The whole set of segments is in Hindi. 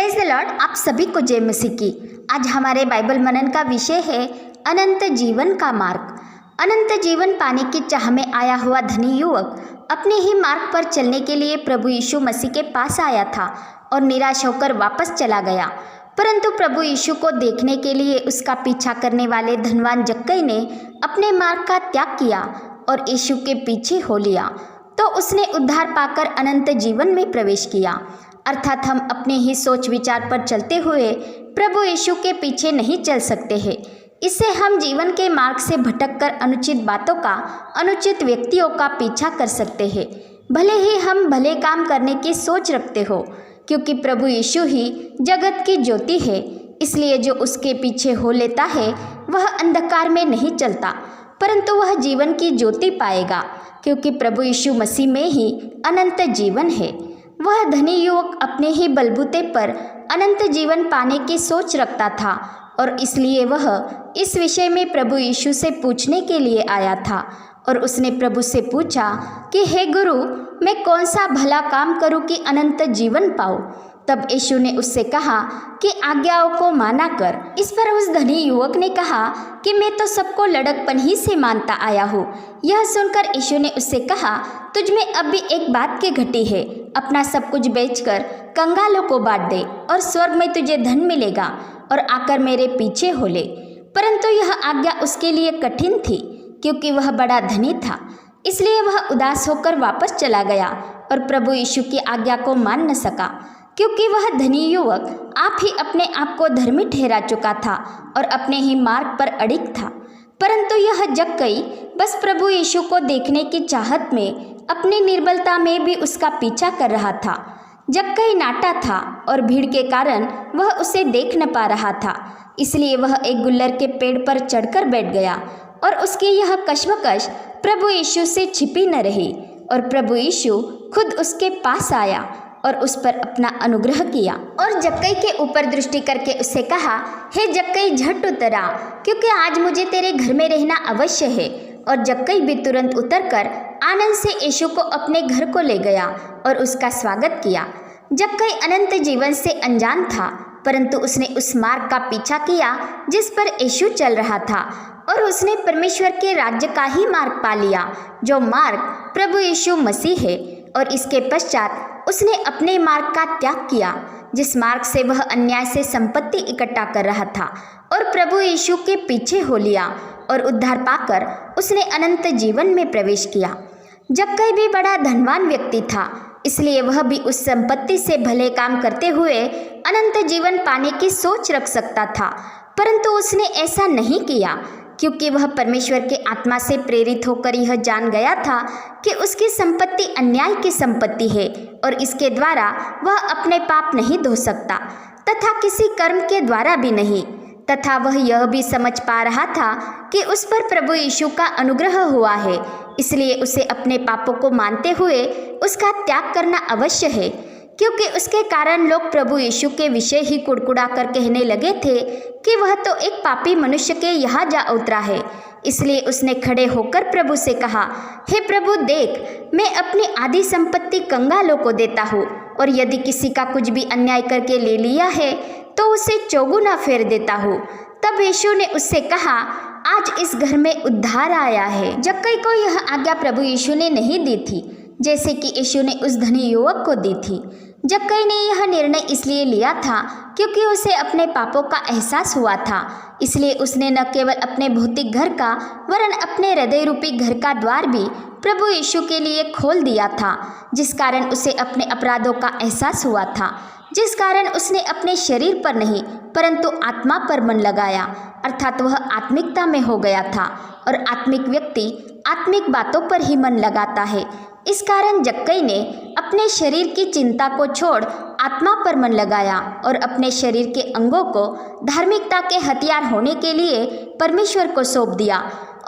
Praise the Lord. आप सभी को जय मसीह की। आज हमारे बाइबल मनन का विषय है अनंत जीवन का मार्ग। अनंत जीवन पाने की चाह में आया हुआ धनी युवक अपने ही मार्ग पर चलने के लिए प्रभु यीशु मसीह के पास आया था और निराश होकर वापस चला गया। परंतु प्रभु यीशु को देखने के लिए उसका पीछा करने वाले धनवान जक्कई ने अपने मार्ग का त्याग किया और यीशु के पीछे हो लिया, तो उसने उद्धार पाकर अनंत जीवन में प्रवेश किया। अर्थात हम अपने ही सोच विचार पर चलते हुए प्रभु यीशु के पीछे नहीं चल सकते हैं। इससे हम जीवन के मार्ग से भटककर अनुचित बातों का, अनुचित व्यक्तियों का पीछा कर सकते हैं, भले ही हम भले काम करने की सोच रखते हो, क्योंकि प्रभु यीशु ही जगत की ज्योति है। इसलिए जो उसके पीछे हो लेता है वह अंधकार में नहीं चलता, परंतु वह जीवन की ज्योति पाएगा, क्योंकि प्रभु यीशु मसीह में ही अनंत जीवन है। वह धनी युवक अपने ही बलबूते पर अनंत जीवन पाने की सोच रखता था और इसलिए वह इस विषय में प्रभु यीशु से पूछने के लिए आया था। और उसने प्रभु से पूछा कि हे गुरु, मैं कौन सा भला काम करूं कि अनंत जीवन पाऊं? तब यीशु ने उससे कहा कि आज्ञाओं को माना कर। इस पर उस धनी युवक ने कहा कि मैं तो सबको लड़कपन ही से मानता आया हूँ। यह सुनकर यीशु ने उससे कहा, तुझ में अब भी एक बात की घटी है। अपना सब कुछ बेचकर कंगालों को बांट दे और स्वर्ग में तुझे धन मिलेगा और आकर मेरे पीछे हो ले। परंतु यह आज्ञा उसके लिए कठिन थी, क्योंकि वह बड़ा धनी था। इसलिए वह उदास होकर वापस चला गया और प्रभु यीशु की आज्ञा को मान न सका, क्योंकि वह धनी युवक आप ही अपने आप को धर्मी ठहरा चुका था और अपने ही मार्ग पर अड़िग था। परंतु यह जक्कई बस प्रभु यीशु को देखने की चाहत में अपनी निर्बलता में भी उसका पीछा कर रहा था। जक्कई नाटा था और भीड़ के कारण वह उसे देख न पा रहा था। इसलिए वह एक गुल्लर के पेड़ पर चढ़कर बैठ गया और उसकी यह कश्मकश प्रभु यीशु से छिपी न रही और प्रभु यीशु खुद उसके पास आया और उस पर अपना अनुग्रह किया और जक्कई के ऊपर दृष्टि करके उससे कहा, हे जक्कई, झट उतर आ, क्योंकि आज मुझे तेरे घर में रहना अवश्य है। और जक्कई भी तुरंत उतरकर आनंद से यीशु को अपने घर को ले गया और उसका स्वागत किया। जक्कई अनंत जीवन से अनजान था, परंतु उसने उस मार्ग का पीछा किया जिस पर यीशु चल रहा था और उसने परमेश्वर के राज्य का ही मार्ग पा लिया, जो मार्ग प्रभु यीशु मसीह है। और इसके पश्चात उसने अपने मार्ग का त्याग किया, जिस मार्ग से वह अन्याय से संपत्ति इकट्ठा कर रहा था, और प्रभु यीशु के पीछे हो लिया और उद्धार पाकर उसने अनंत जीवन में प्रवेश किया। जक्कई भी बड़ा धनवान व्यक्ति था, इसलिए वह भी उस संपत्ति से भले काम करते हुए अनंत जीवन पाने की सोच रख सकता था, परंतु उसने ऐसा नहीं किया, क्योंकि वह परमेश्वर के आत्मा से प्रेरित होकर यह जान गया था कि उसकी संपत्ति अन्याय की संपत्ति है और इसके द्वारा वह अपने पाप नहीं धो सकता, तथा किसी कर्म के द्वारा भी नहीं। तथा वह यह भी समझ पा रहा था कि उस पर प्रभु यीशु का अनुग्रह हुआ है, इसलिए उसे अपने पापों को मानते हुए उसका त्याग करना अवश्य है, क्योंकि उसके कारण लोग प्रभु यीशु के विषय ही कुड़कुड़ा कर कहने लगे थे कि वह तो एक पापी मनुष्य के यहाँ जा उतरा है। इसलिए उसने खड़े होकर प्रभु से कहा, हे प्रभु, देख, मैं अपनी आधी संपत्ति कंगालों को देता हूँ, और यदि किसी का कुछ भी अन्याय करके ले लिया है तो उसे चौगुना फेर देता हूँ। तब यीशु ने उससे कहा, आज इस घर में उद्धार आया है। जक्कई को यह आज्ञा प्रभु यीशु ने नहीं दी थी, जैसे कि यीशु ने उस धनी युवक को दी थी। जक्कई ने यह निर्णय इसलिए लिया था क्योंकि उसे अपने पापों का एहसास हुआ था। इसलिए उसने न केवल अपने भौतिक घर का, वरन अपने हृदय रूपी घर का द्वार भी प्रभु यीशु के लिए खोल दिया था, जिस कारण उसे अपने अपराधों का एहसास हुआ था, जिस कारण उसने अपने शरीर पर नहीं परंतु आत्मा पर मन लगाया, अर्थात वह आत्मिकता में हो गया था और आत्मिक व्यक्ति आत्मिक बातों पर ही मन लगाता है। इस कारण जक्कई ने अपने शरीर की चिंता को छोड़ आत्मा पर मन लगाया और अपने शरीर के अंगों को धार्मिकता के हथियार होने के लिए परमेश्वर को सौंप दिया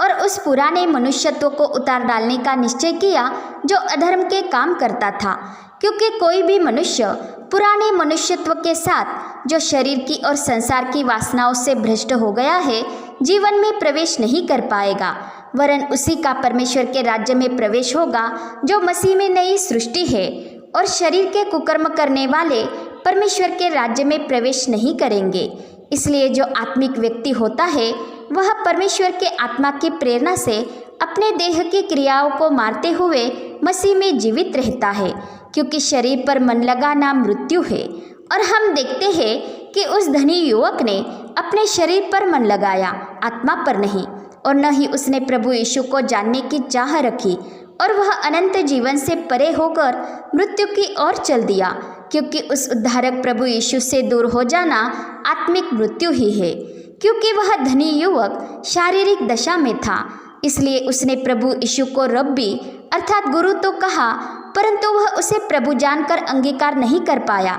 और उस पुराने मनुष्यत्व को उतार डालने का निश्चय किया जो अधर्म के काम करता था, क्योंकि कोई भी मनुष्य पुराने मनुष्यत्व के साथ जो शरीर की और संसार की वासनाओं से भ्रष्ट हो गया है, जीवन में प्रवेश नहीं कर पाएगा, वरन उसी का परमेश्वर के राज्य में प्रवेश होगा जो मसीह में नई सृष्टि है। और शरीर के कुकर्म करने वाले परमेश्वर के राज्य में प्रवेश नहीं करेंगे। इसलिए जो आत्मिक व्यक्ति होता है वह परमेश्वर के आत्मा की प्रेरणा से अपने देह की क्रियाओं को मारते हुए मसीह में जीवित रहता है, क्योंकि शरीर पर मन लगाना मृत्यु है। और हम देखते हैं कि उस धनी युवक ने अपने शरीर पर मन लगाया, आत्मा पर नहीं, और न ही उसने प्रभु यीशु को जानने की चाह रखी, और वह अनंत जीवन से परे होकर मृत्यु की ओर चल दिया, क्योंकि उस उद्धारक प्रभु यीशु से दूर हो जाना आत्मिक मृत्यु ही है। क्योंकि वह धनी युवक शारीरिक दशा में था, इसलिए उसने प्रभु यीशु को रब्बी अर्थात गुरु तो कहा, परंतु वह उसे प्रभु जानकर अंगीकार नहीं कर पाया।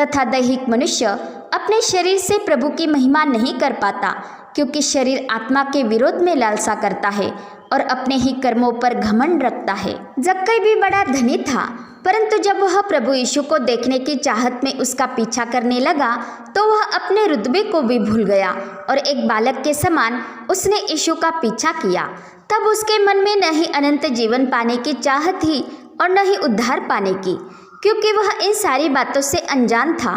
तथा दैहिक मनुष्य अपने शरीर से प्रभु की महिमा नहीं कर पाता, क्योंकि शरीर आत्मा के विरोध में लालसा करता है और अपने ही कर्मों पर घमंड रखता है। जक्कई भी बड़ा धनी था, परंतु जब वह प्रभु यीशु को देखने की चाहत में उसका पीछा करने लगा तो वह अपने रुतबे को भी भूल गया और एक बालक के समान उसने यीशु का पीछा किया। तब उसके मन में न ही अनंत जीवन पाने की चाहत थी और न ही उद्धार पाने की, क्योंकि वह इन सारी बातों से अनजान था।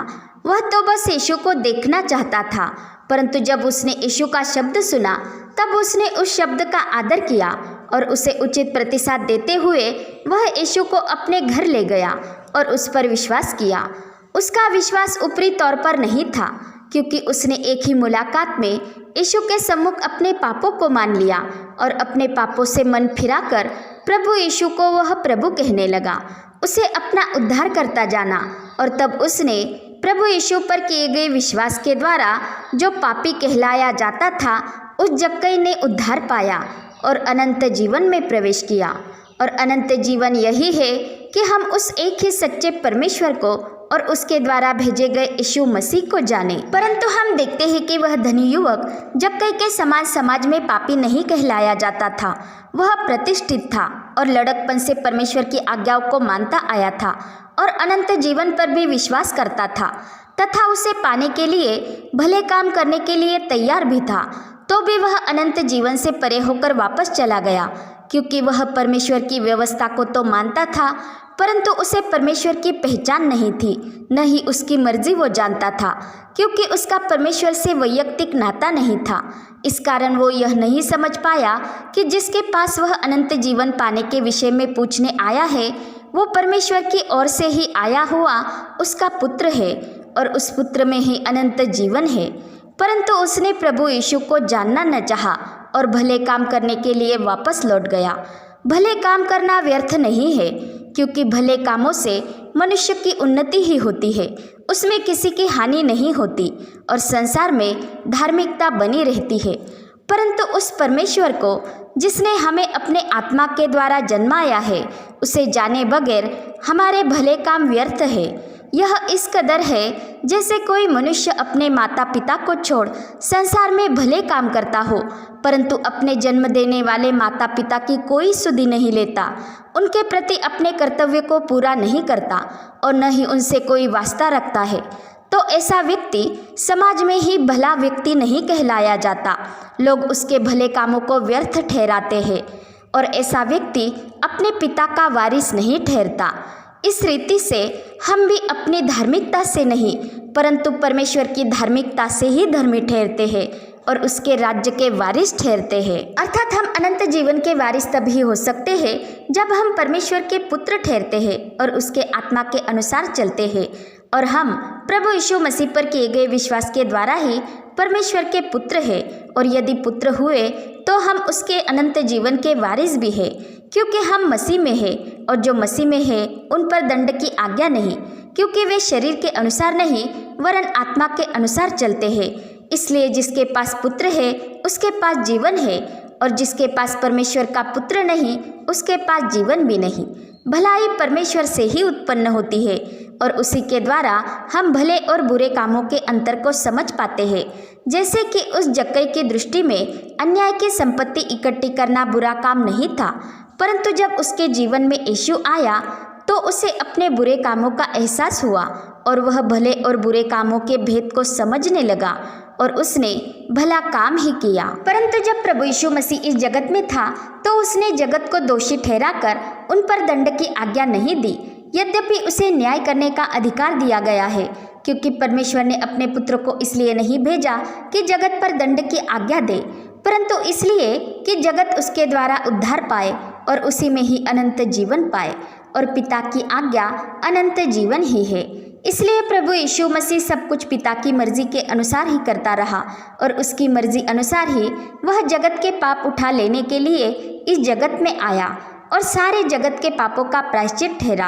वह तो बस यीशु को देखना चाहता था। परंतु जब उसने यीशु का शब्द सुना तब उसने उस शब्द का आदर किया और उसे उचित प्रतिसाद देते हुए वह यीशु को अपने घर ले गया और उस पर विश्वास किया। उसका विश्वास ऊपरी तौर पर नहीं था, क्योंकि उसने एक ही मुलाकात में यीशु के सम्मुख अपने पापों को मान लिया और अपने पापों से मन फिराकर प्रभु यीशु को वह प्रभु कहने लगा, उसे अपना उद्धार करता जाना। और तब उसने प्रभु यीशु पर किए गए विश्वास के द्वारा जो पापी कहलाया जाता था, उस जक्कई ने उद्धार पाया और अनंत जीवन में प्रवेश किया। और अनंत जीवन यही है कि हम उस एक ही सच्चे परमेश्वर को और उसके द्वारा भेजे गए यीशु मसीह को जाने। परंतु हम देखते हैं कि वह धनी युवक जक्कई के समान समाज में पापी नहीं कहलाया जाता था। वह प्रतिष्ठित था और लड़कपन से परमेश्वर की आज्ञाओं को मानता आया था और अनंत जीवन पर भी विश्वास करता था तथा उसे पाने के लिए भले काम करने के लिए तैयार भी था। तो भी वह अनंत जीवन से परे होकर वापस चला गया, क्योंकि वह परमेश्वर की व्यवस्था को तो मानता था, परंतु उसे परमेश्वर की पहचान नहीं थी, न ही उसकी मर्जी वो जानता था, क्योंकि उसका परमेश्वर से वैयक्तिक नाता नहीं था। इस कारण वो यह नहीं समझ पाया कि जिसके पास वह अनंत जीवन पाने के विषय में पूछने आया है, वो परमेश्वर की ओर से ही आया हुआ उसका पुत्र है और उस पुत्र में ही अनंत जीवन है। परंतु उसने प्रभु यीशु को जानना न चाहा और भले काम करने के लिए वापस लौट गया। भले काम करना व्यर्थ नहीं है, क्योंकि भले कामों से मनुष्य की उन्नति ही होती है, उसमें किसी की हानि नहीं होती और संसार में धार्मिकता बनी रहती है। परंतु उस परमेश्वर को जिसने हमें अपने आत्मा के द्वारा जन्माया है, उसे जाने बगैर हमारे भले काम व्यर्थ है। यह इस कदर है जैसे कोई मनुष्य अपने माता पिता को छोड़ संसार में भले काम करता हो, परंतु अपने जन्म देने वाले माता पिता की कोई सुधि नहीं लेता, उनके प्रति अपने कर्तव्य को पूरा नहीं करता और न ही उनसे कोई वास्ता रखता है, तो ऐसा व्यक्ति समाज में ही भला व्यक्ति नहीं कहलाया जाता। लोग उसके भले कामों को व्यर्थ ठहराते हैं और ऐसा व्यक्ति अपने पिता का वारिस नहीं ठहरता। इस रीति से हम भी अपनी धार्मिकता से नहीं, परंतु परमेश्वर की धार्मिकता से ही धर्मी ठहरते हैं और उसके राज्य के वारिस ठहरते हैं। अर्थात हम अनंत जीवन के वारिस तभी हो सकते हैं जब हम परमेश्वर के पुत्र ठहरते हैं और उसके आत्मा के अनुसार चलते हैं, और हम प्रभु यीशु मसीह पर किए गए विश्वास के द्वारा ही परमेश्वर के पुत्र हैं। और यदि पुत्र हुए तो हम उसके अनंत जीवन के वारिस भी हैं, क्योंकि हम मसीह में हैं, और जो मसीह में है उन पर दंड की आज्ञा नहीं, क्योंकि वे शरीर के अनुसार नहीं वरन आत्मा के अनुसार चलते हैं। इसलिए जिसके पास पुत्र है उसके पास जीवन है, और जिसके पास परमेश्वर का पुत्र नहीं उसके पास जीवन भी नहीं। भलाई परमेश्वर से ही उत्पन्न होती है और उसी के द्वारा हम भले और बुरे कामों के अंतर को समझ पाते हैं। जैसे कि उस जक्कई की दृष्टि में अन्याय की संपत्ति इकट्ठी करना बुरा काम नहीं था, परंतु जब उसके जीवन में यीशु आया तो उसे अपने बुरे कामों का एहसास हुआ और वह भले और बुरे कामों के भेद को समझने लगा और उसने भला काम ही किया। परंतु जब प्रभु यीशु मसीह इस जगत में था तो उसने जगत को दोषी ठहराकर उन पर दंड की आज्ञा नहीं दी। यद्यपि उसे न्याय करने का अधिकार दिया गया है, क्योंकि परमेश्वर ने अपने पुत्र को इसलिए नहीं भेजा कि जगत पर दंड की आज्ञा दे, परंतु इसलिए कि जगत उसके द्वारा उद्धार पाए और उसी में ही अनंत जीवन पाए। और पिता की आज्ञा अनंत जीवन ही है। इसलिए प्रभु यीशु मसीह सब कुछ पिता की मर्जी के अनुसार ही करता रहा और उसकी मर्जी अनुसार ही वह जगत के पाप उठा लेने के लिए इस जगत में आया और सारे जगत के पापों का प्रायश्चित ठहरा।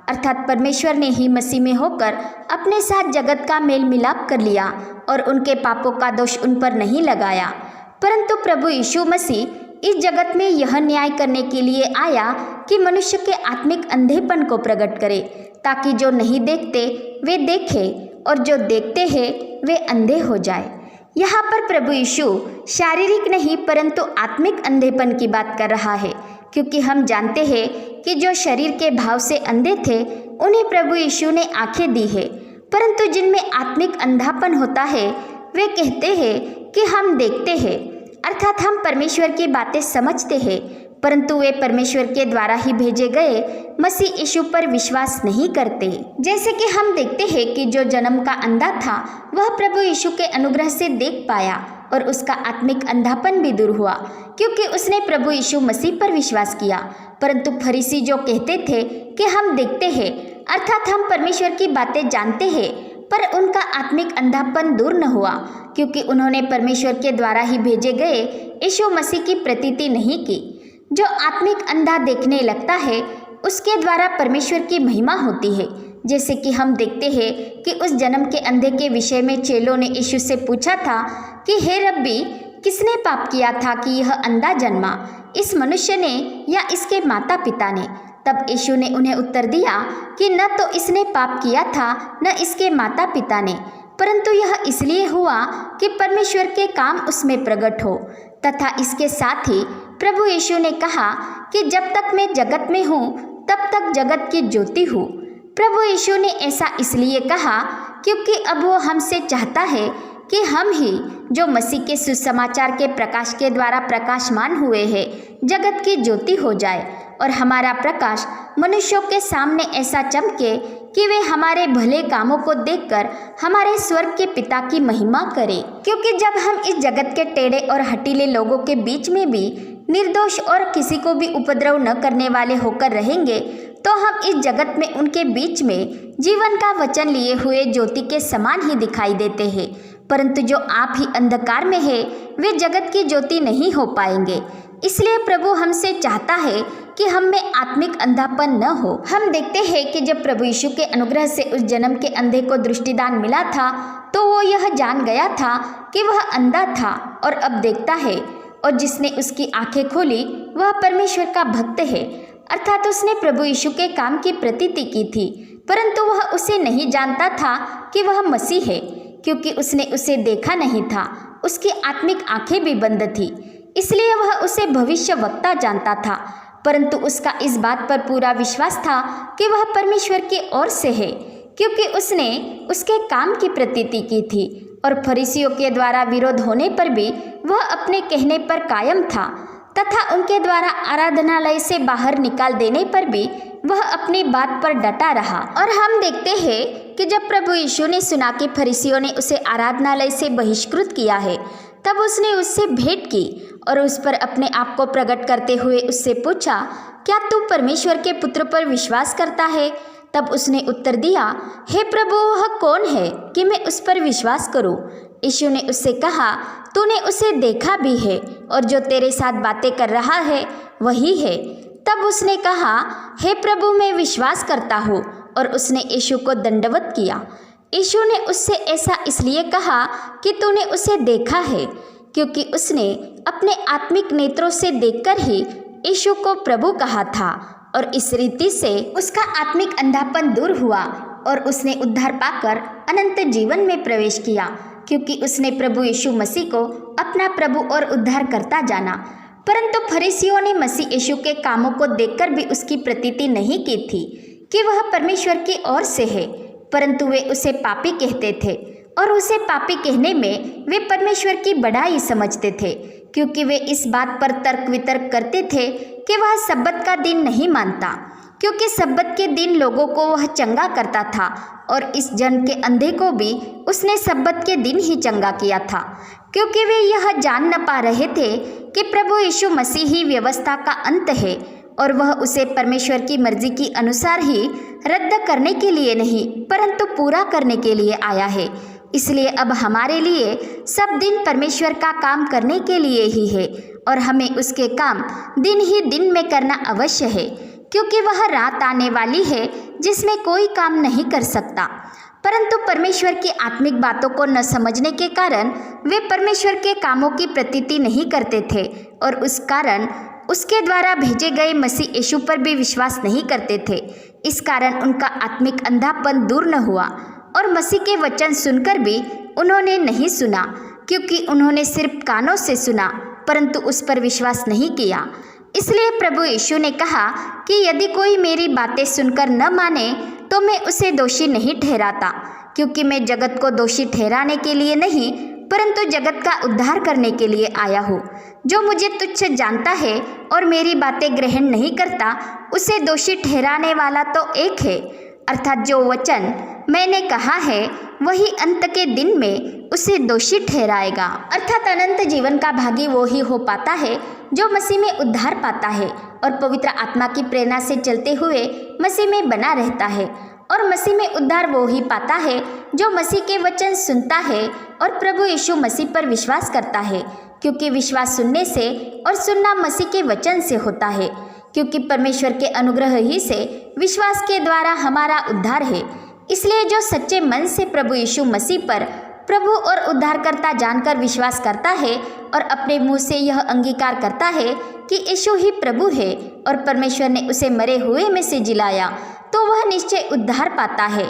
अर्थात परमेश्वर ने ही मसीह में होकर अपने साथ जगत का मेल मिलाप कर लिया और उनके पापों का दोष उन पर नहीं लगाया। परंतु प्रभु यीशु मसीह इस जगत में यह न्याय करने के लिए आया कि मनुष्य के आत्मिक अंधेपन को प्रकट करे, ताकि जो नहीं देखते वे देखें और जो देखते हैं वे अंधे हो जाए। यहाँ पर प्रभु यीशु शारीरिक नहीं परंतु आत्मिक अंधेपन की बात कर रहा है, क्योंकि हम जानते हैं कि जो शरीर के भाव से अंधे थे उन्हें प्रभु यीशु ने आंखें दी है, परंतु जिनमें आत्मिक अंधापन होता है वे कहते हैं कि हम देखते हैं, अर्थात हम परमेश्वर की बातें समझते हैं, परंतु वे परमेश्वर के द्वारा ही भेजे गए मसीह यीशु पर विश्वास नहीं करते। जैसे कि हम देखते हैं कि जो जन्म का अंधा था वह प्रभु यीशु के अनुग्रह से देख पाया और उसका आत्मिक अंधापन भी दूर हुआ, क्योंकि उसने प्रभु यीशु मसीह पर विश्वास किया। परंतु फरीसी जो कहते थे कि हम देखते हैं, अर्थात हम परमेश्वर की बातें जानते हैं, पर उनका आत्मिक अंधापन दूर न हुआ, क्योंकि उन्होंने परमेश्वर के द्वारा ही भेजे गए यीशु मसीह की प्रतीति नहीं की। जो आत्मिक अंधा देखने लगता है उसके द्वारा परमेश्वर की महिमा होती है। जैसे कि हम देखते हैं कि उस जन्म के अंधे के विषय में चेलों ने यीशु से पूछा था कि हे रब्बी, किसने पाप किया था कि यह अंधा जन्मा, इस मनुष्य ने या इसके माता पिता ने? तब यीशु ने उन्हें उत्तर दिया कि न तो इसने पाप किया था न इसके माता पिता ने, परंतु यह इसलिए हुआ कि परमेश्वर के काम उसमें प्रकट हो। तथा इसके साथ ही प्रभु यीशु ने कहा कि जब तक मैं जगत में हूँ तब तक जगत की ज्योति हूँ। प्रभु यीशु ने ऐसा इसलिए कहा क्योंकि अब वो हमसे चाहता है कि हम ही जो मसीह के सुसमाचार के प्रकाश के द्वारा प्रकाशमान हुए हैं जगत की ज्योति हो जाए और हमारा प्रकाश मनुष्यों के सामने ऐसा चमके कि वे हमारे भले कामों को देखकर हमारे स्वर्ग के पिता की महिमा करें। क्योंकि जब हम इस जगत के टेढ़े और हठीले लोगों के बीच में भी निर्दोष और किसी को भी उपद्रव न करने वाले होकर रहेंगे, तो हम इस जगत में उनके बीच में जीवन का वचन लिए हुए ज्योति के समान ही दिखाई देते हैं। परंतु जो आप ही अंधकार में है वे जगत की ज्योति नहीं हो पाएंगे। इसलिए प्रभु हमसे चाहता है कि हम में आत्मिक अंधापन न हो। हम देखते हैं कि जब प्रभु यीशु के अनुग्रह से उस जन्म के अंधे को दृष्टिदान मिला था तो वो यह जान गया था कि वह अंधा था और अब देखता है, और जिसने उसकी आंखें खोली वह परमेश्वर का भक्त है, अर्थात उसने प्रभु यीशु के काम की प्रतीति की थी, परंतु वह उसे नहीं जानता था कि वह मसीह है, क्योंकि उसने उसे देखा नहीं था। उसकी आत्मिक आंखें भी बंद थी, इसलिए वह उसे भविष्यवक्ता जानता था, परंतु उसका इस बात पर पूरा विश्वास था कि वह परमेश्वर की ओर से है, क्योंकि उसने उसके काम की प्रतीति की थी। और फरीसियों के द्वारा विरोध होने पर भी वह अपने कहने पर कायम था, तथा उनके द्वारा आराधनालय से बाहर निकाल देने पर भी वह अपनी बात पर डटा रहा। और हम देखते हैं कि जब प्रभु यीशु ने सुना कि फरीसियों ने उसे आराधनालय से बहिष्कृत किया है, तब उसने उससे भेंट की और उस पर अपने आप को प्रकट करते हुए उससे पूछा, क्या तू परमेश्वर के पुत्र पर विश्वास करता है? तब उसने उत्तर दिया, हे प्रभु, वह कौन है कि मैं उस पर विश्वास करूं? यीशु ने उससे कहा, तूने उसे देखा भी है और जो तेरे साथ बातें कर रहा है वही है। तब उसने कहा, हे प्रभु, मैं विश्वास करता हूँ, और उसने यीशु को दंडवत किया। यीशु ने उससे ऐसा इसलिए कहा कि तूने उसे देखा है, क्योंकि उसने अपने आत्मिक नेत्रों से देखकर ही यीशु को प्रभु कहा था, और इस रीति से उसका आत्मिक अंधापन दूर हुआ और उसने उद्धार पाकर अनंत जीवन में प्रवेश किया, क्योंकि उसने प्रभु यीशु मसीह को अपना प्रभु और उद्धारकर्ता जाना। परंतु फरीसियों ने मसीह यीशु के कामों को देखकर भी उसकी प्रतीति नहीं की थी कि वह परमेश्वर की ओर से है, परंतु वे उसे पापी कहते थे, और उसे पापी कहने में वे परमेश्वर की बड़ाई समझते थे, क्योंकि वे इस बात पर तर्क वितर्क करते थे कि वह सब्बत का दिन नहीं मानता। क्योंकि सब्बत के दिन लोगों को वह चंगा करता था और इस जन के अंधे को भी उसने सब्बत के दिन ही चंगा किया था, क्योंकि वे यह जान न पा रहे थे कि प्रभु यीशु मसीह ही व्यवस्था का अंत है और वह उसे परमेश्वर की मर्जी के अनुसार ही रद्द करने के लिए नहीं परंतु पूरा करने के लिए आया है। इसलिए अब हमारे लिए सब दिन परमेश्वर का काम करने के लिए ही है और हमें उसके काम दिन ही दिन में करना अवश्य है, क्योंकि वह रात आने वाली है जिसमें कोई काम नहीं कर सकता। परंतु परमेश्वर की आत्मिक बातों को न समझने के कारण वे परमेश्वर के कामों की प्रतीति नहीं करते थे और उस कारण उसके द्वारा भेजे गए मसीह यीशु पर भी विश्वास नहीं करते थे। इस कारण उनका आत्मिक अंधापन दूर न हुआ और मसीह के वचन सुनकर भी उन्होंने नहीं सुना, क्योंकि उन्होंने सिर्फ कानों से सुना परंतु उस पर विश्वास नहीं किया। इसलिए प्रभु यीशु ने कहा कि यदि कोई मेरी बातें सुनकर न माने तो मैं उसे दोषी नहीं ठहराता, क्योंकि मैं जगत को दोषी ठहराने के लिए नहीं परंतु जगत का उद्धार करने के लिए आया हूँ। जो मुझे तुच्छ जानता है और मेरी बातें ग्रहण नहीं करता उसे दोषी ठहराने वाला तो एक है, अर्थात जो वचन मैंने कहा है वही अंत के दिन में उसे दोषी ठहराएगा। अर्थात अनंत जीवन का भागी वो ही हो पाता है जो मसीह में उद्धार पाता है और पवित्र आत्मा की प्रेरणा से चलते हुए मसीह में बना रहता है। और मसीह में उद्धार वो ही पाता है जो मसीह के वचन सुनता है और प्रभु यीशु मसीह पर विश्वास करता है, क्योंकि विश्वास सुनने से और सुनना मसीह के वचन से होता है, क्योंकि परमेश्वर के अनुग्रह ही से विश्वास के द्वारा हमारा उद्धार है। इसलिए जो सच्चे मन से प्रभु यीशु मसीह पर प्रभु और उद्धारकर्ता जानकर विश्वास करता है और अपने मुंह से यह अंगीकार करता है कि यीशु ही प्रभु है और परमेश्वर ने उसे मरे हुए में से जिलाया, तो वह निश्चय उद्धार पाता है।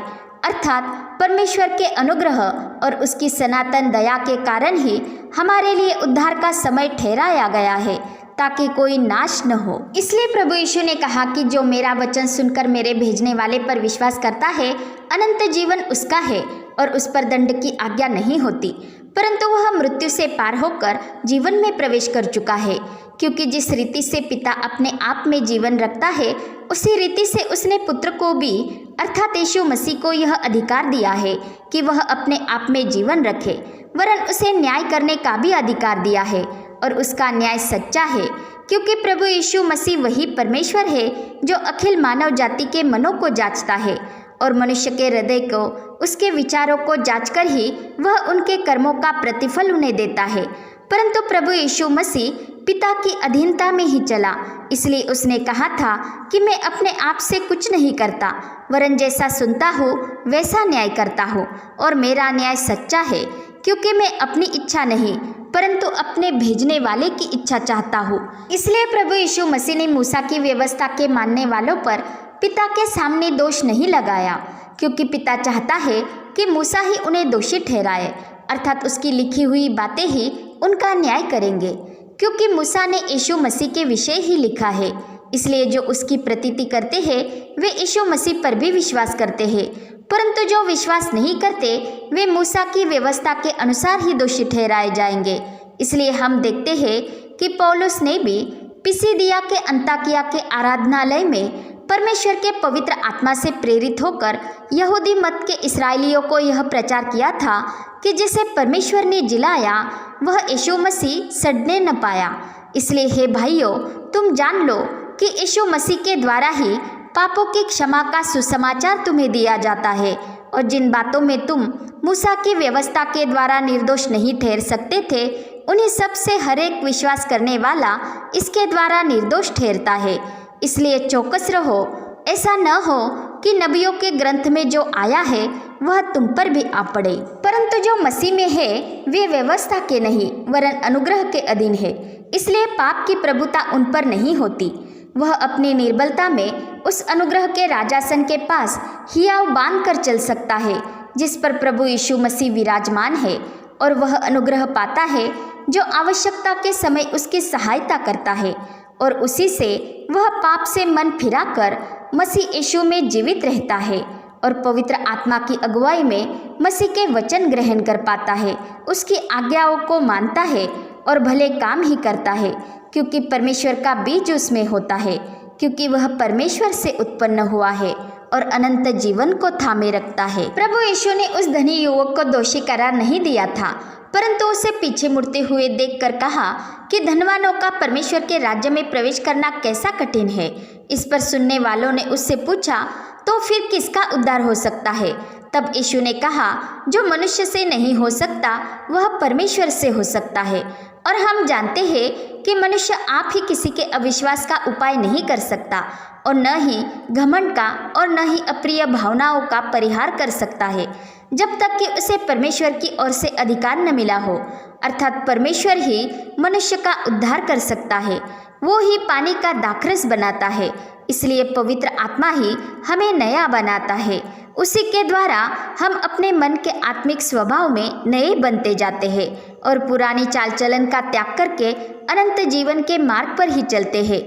अर्थात परमेश्वर के अनुग्रह और उसकी सनातन दया के कारण ही हमारे लिए उद्धार का समय ठहराया गया है, ताकि कोई नाश न हो। इसलिए प्रभु यीशु ने कहा कि जो मेरा वचन सुनकर मेरे भेजने वाले पर विश्वास करता है अनंत जीवन उसका है और उस पर दंड की आज्ञा नहीं होती, परंतु वह मृत्यु से पार होकर जीवन में प्रवेश कर चुका है। क्योंकि जिस रीति से पिता अपने आप में जीवन रखता है उसी रीति से उसने पुत्र को भी अर्थात यीशु मसीह को यह अधिकार दिया है कि वह अपने आप में जीवन रखे, वरन उसे न्याय करने का भी अधिकार दिया है और उसका न्याय सच्चा है, क्योंकि प्रभु यीशु मसीह वही परमेश्वर है जो अखिल मानव जाति के मनों को जांचता है और मनुष्य के हृदय को उसके विचारों को जांचकर ही वह उनके कर्मों का प्रतिफल उन्हें देता है। परंतु प्रभु यीशु मसीह पिता की अधीनता में ही चला, इसलिए उसने कहा था कि मैं अपने आप से कुछ नहीं करता, वरन जैसा सुनता हूँ वैसा न्याय करता हूँ और मेरा न्याय सच्चा है, क्योंकि मैं अपनी इच्छा नहीं परंतु अपने भेजने वाले की इच्छा चाहता हूँ। इसलिए प्रभु यीशु मसीह ने मूसा की व्यवस्था के मानने वालों पर पिता के सामने दोष नहीं लगाया, क्योंकि पिता चाहता है कि मूसा ही उन्हें दोषी ठहराए, अर्थात उसकी लिखी हुई बातें ही उनका न्याय करेंगे, क्योंकि मूसा ने यीशु मसीह के विषय ही लिखा है। इसलिए जो उसकी प्रतीति करते हैं वे यीशु मसीह पर भी विश्वास करते हैं, परंतु जो विश्वास नहीं करते वे मूसा की व्यवस्था के अनुसार ही दोषी ठहराए जाएंगे। इसलिए हम देखते हैं कि पौलुस ने भी पिसिदिया के अंताकिया के आराधनालय में परमेश्वर के पवित्र आत्मा से प्रेरित होकर यहूदी मत के इस्राएलियों को यह प्रचार किया था कि जिसे परमेश्वर ने जिलाया वह यीशु मसीह सड़ने न पाया। इसलिए हे भाइयों, तुम जान लो कि यीशु मसीह के द्वारा ही पापों की क्षमा का सुसमाचार तुम्हें दिया जाता है, और जिन बातों में तुम मूसा की व्यवस्था के द्वारा निर्दोष नहीं ठहर सकते थे उन्हीं सब से हर एक विश्वास करने वाला इसके द्वारा निर्दोष ठहरता है। इसलिए चौकस रहो, ऐसा न हो कि नबियों के ग्रंथ में जो आया है वह तुम पर भी आ पड़े। परंतु जो मसीह में है वे व्यवस्था के नहीं वरन अनुग्रह के अधीन है, इसलिए पाप की प्रभुता उन पर नहीं होती। वह अपनी निर्बलता में उस अनुग्रह के राजासन के पास हियाव बांध कर चल सकता है जिस पर प्रभु यीशु मसीह विराजमान है, और वह अनुग्रह पाता है जो आवश्यकता के समय उसकी सहायता करता है, और उसी से वह पाप से मन फिराकर मसीह यीशु में जीवित रहता है और पवित्र आत्मा की अगुवाई में मसीह के वचन ग्रहण कर पाता है, उसकी आज्ञाओं को मानता है और भले काम ही करता है, क्योंकि परमेश्वर का बीज उसमें होता है। क्योंकि वह परमेश्वर से उत्पन्न हुआ है और अनंत जीवन को थामे रखता है। प्रभु यीशु ने उस धनी युवक को दोषी करार नहीं दिया था, परंतु उसे पीछे मुड़ते हुए देखकर कहा कि धनवानों का परमेश्वर के राज्य में प्रवेश करना कैसा कठिन है। इस पर सुनने वालों ने उससे पूछा, तो फिर किसका उद्धार हो सकता है? तब यीशु ने कहा, जो मनुष्य से नहीं हो सकता वह परमेश्वर से हो सकता है। और हम जानते हैं कि मनुष्य आप ही किसी के अविश्वास का उपाय नहीं कर सकता और न ही घमंड का और न ही अप्रिय भावनाओं का परिहार कर सकता है, जब तक कि उसे परमेश्वर की ओर से अधिकार न मिला हो। अर्थात परमेश्वर ही मनुष्य का उद्धार कर सकता है, वो ही पानी का दाखरस बनाता है। इसलिए पवित्र आत्मा ही हमें नया बनाता है। उसी के द्वारा हम अपने मन के आत्मिक स्वभाव में नए बनते जाते हैं और पुरानी चाल चलन का त्याग करके अनंत जीवन के मार्ग पर ही चलते हैं।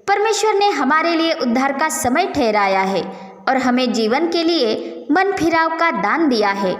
परमेश्वर ने हमारे लिए उद्धार का समय ठहराया है और हमें जीवन के लिए मन फिराव का दान दिया है,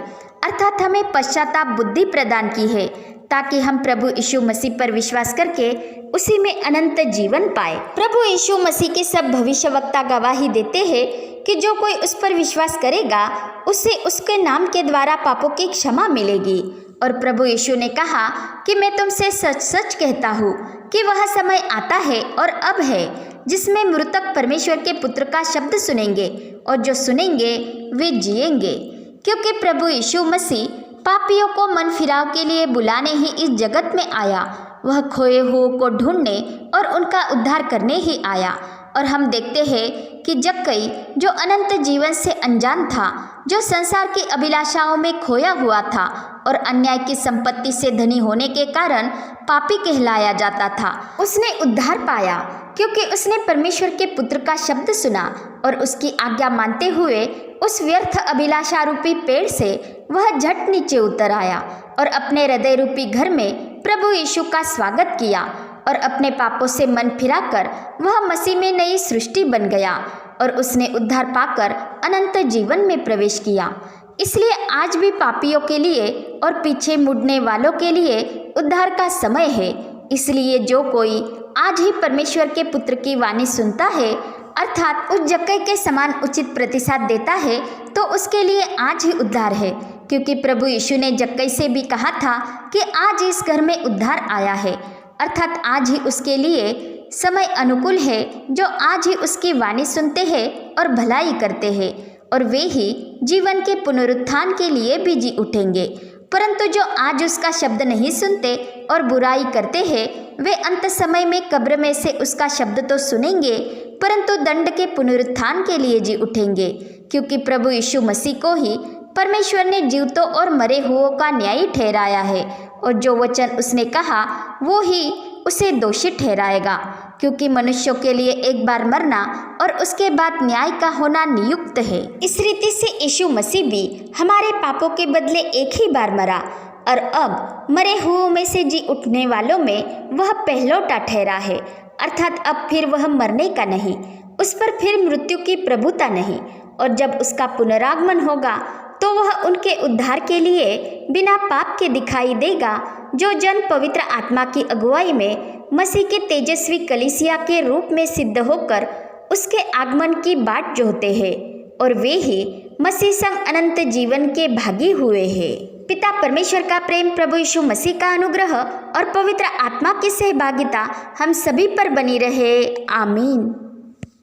अर्थात हमें पश्चाताप बुद्धि प्रदान की है, ताकि हम प्रभु यीशु मसीह पर विश्वास करके उसी में अनंत जीवन पाए। प्रभु यीशु मसीह के सब भविष्यवक्ता गवाही देते हैं कि जो कोई उस पर विश्वास करेगा उसे उसके नाम के द्वारा पापों की क्षमा मिलेगी। और प्रभु यीशु ने कहा कि मैं तुमसे सच सच कहता हूँ कि वह समय आता है और अब है जिसमें मृतक परमेश्वर के पुत्र का शब्द सुनेंगे और जो सुनेंगे वे जिएंगे। क्योंकि प्रभु यीशु मसीह पापियों को मन फिराव के लिए बुलाने ही इस जगत में आया। वह खोए हुओं को ढूंढने और उनका उद्धार करने ही आया। और हम देखते हैं कि जक्कई जो अनंत जीवन से अनजान था, जो संसार की अभिलाषाओं में खोया हुआ था और अन्याय की संपत्ति से धनी होने के कारण पापी कहलाया जाता था, उसने उद्धार पाया क्योंकि उसने परमेश्वर के पुत्र का शब्द सुना और उसकी आज्ञा मानते हुए उस व्यर्थ अभिलाषा रूपी पेड़ से वह झट नीचे उतर आया और अपने हृदय रूपी घर में प्रभु यीशु का स्वागत किया और अपने पापों से मन फिराकर वह मसीह में नई सृष्टि बन गया और उसने उद्धार पाकर अनंत जीवन में प्रवेश किया। इसलिए आज भी पापियों के लिए और पीछे मुड़ने वालों के लिए उद्धार का समय है। इसलिए जो कोई आज ही परमेश्वर के पुत्र की वाणी सुनता है, अर्थात उस जक्कई के समान उचित प्रतिसाद देता है, तो उसके लिए आज ही उद्धार है। क्योंकि प्रभु यीशु ने जक्कई से भी कहा था कि आज इस घर में उद्धार आया है, अर्थात आज ही उसके लिए समय अनुकूल है जो आज ही उसकी वाणी सुनते हैं और भलाई करते हैं, और वे ही जीवन के पुनरुत्थान के लिए भी जी उठेंगे। परंतु जो आज उसका शब्द नहीं सुनते और बुराई करते हैं, वे अंत समय में कब्र में से उसका शब्द तो सुनेंगे, परंतु दंड के पुनरुत्थान के लिए जी उठेंगे। क्योंकि प्रभु यीशु मसीह को ही परमेश्वर ने जीवतों और मरे हुओं का न्यायी ठहराया है, और जो वचन उसने कहा वो ही उसे दोषी ठहराएगा। क्योंकि मनुष्यों के लिए एक बार मरना और उसके बाद न्याय का होना नियुक्त है। इस रीति से यीशु मसीह भी हमारे पापों के बदले एक ही बार मरा, और अब मरे हुओं में से जी उठने वालों में वह पहलौठा ठहरा है। अर्थात अब फिर वह मरने का नहीं, उस पर फिर मृत्यु की प्रभुता नहीं। और जब उसका पुनरागमन होगा तो वह उनके उद्धार के लिए बिना पाप के दिखाई देगा, जो जन पवित्र आत्मा की अगुवाई में मसीह के तेजस्वी कलीसिया के रूप में सिद्ध होकर उसके आगमन की बाट जोहते हैं, और वे ही मसीह संग अनंत जीवन के भागी हुए हैं। पिता परमेश्वर का प्रेम, प्रभु यीशु मसीह का अनुग्रह और पवित्र आत्मा की सहभागिता हम सभी पर बनी रहे। आमीन।